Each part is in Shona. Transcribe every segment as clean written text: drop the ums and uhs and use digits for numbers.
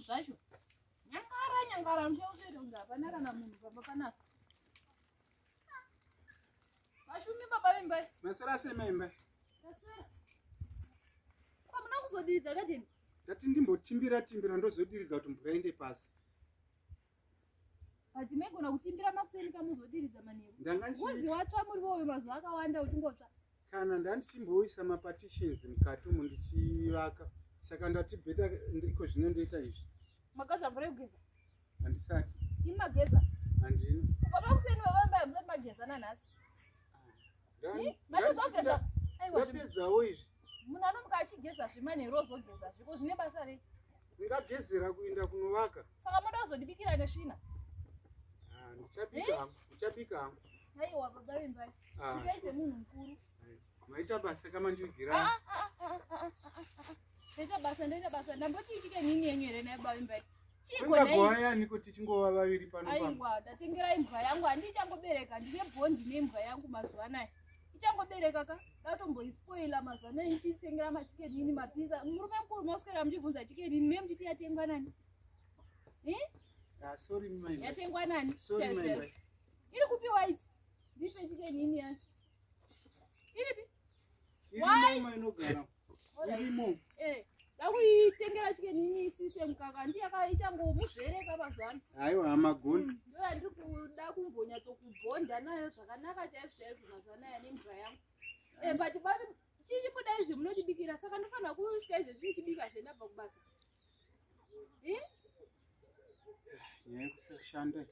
zvacho. Nyangara muchausere kunge hapana kana munhu baba panapa. Vashumi baba vemba. Masara sememba. Tasera. Kwamuna kuzodiridza katini? Ndati ndimbotimbira ndozodiridza kuti mvura inde pasi. Bati megona kutimbira makuseni kamuzodiridza manheru. Wozi watsva muriwo wemazuva akawanda uchingotsva. Kana ndandichimboisa mapartitions mukati umu ndichivaka. Saka ndati bheta ndiko zvino ndoita izvi. Magadza mvura yekugeza? Handisati. Imageza? Handina. Baba kuseni vavamba musati mageza nanhasi. Matozogeza. Ndapedzawo izvi. Munhu anomuka achigeza zvemanheru ozogeza zviko zvine basa rei? Ndingagezera kuenda kunovaka. Saka moda kuzondibikira nesvina? Ndichabika hangu. Aiwa baba vembai. Tikaise munhu mukuru. Maita basa kama ndiugira. Ndoita basa. Ndamboti chike nini yenyu here naye baba vembai? Chingogwaya niko tichingova vaviri pano pano. Aiwa, ndatengera imbwa yangu, handichangobereka, ndine bhondi nembwa yangu mazuva anaya. Ichangobereka ka, ndatomboispoila mazuva anaya ichitengera machike nini mapizza. Murume mukuru maswera muchibvunza chike nini, mimi muchiti yatengwa nani? Sorry mai. Yatengwa nani? Sorry mai. Iri kupiwa ichi? Ndipe chike nini yani? Iripi? Iri mai inogara. Irimo. Ndakuitengera chike nini sise mukaka ndiyaka ichangomuzvereka mazuva ano. Aiwa amagoni. Ndo yandiri kuda kumbonyatokubhonda nayo zvakanaka chaizvo mazuva anaya nembwa yangu. But babi chichibuda izvi munotibikira saka ndofanira kusvika izvo zvinichibika zvendabva kubasa. Nyaya kusashanda.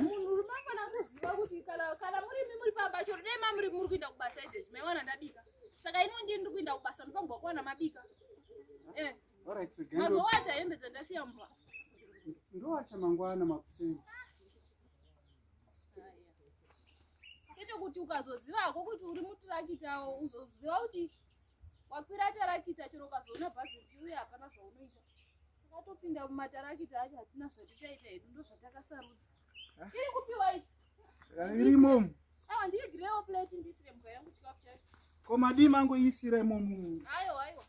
Munhu rume afana kuziva kuti kana muri pamba chero dai muri kuinda kubasa izvezvi maiwana ndabika. Saka ino ndiri kuinda kubasa ndofamba kuwana mabika. Alright, mazowacha hembe dzandasiya mbwa. Ndowacha mangwana makuseni. Chete kuti ukazozivako kuti uri mutirakitawo uzoziva kuti wakwira tarakita chero ukazoona bhazi richiuya hapana zvaunoita. Takatopinda mumatarakita acho hatina zvatichaita hedu ndo zvatakasarudza. Iri kupiwa ichi? Irimo. Ndivigirewo plate ndisire mbwa yangu chikafu chacho. Koma dima ngoisire imomo. Aiwa.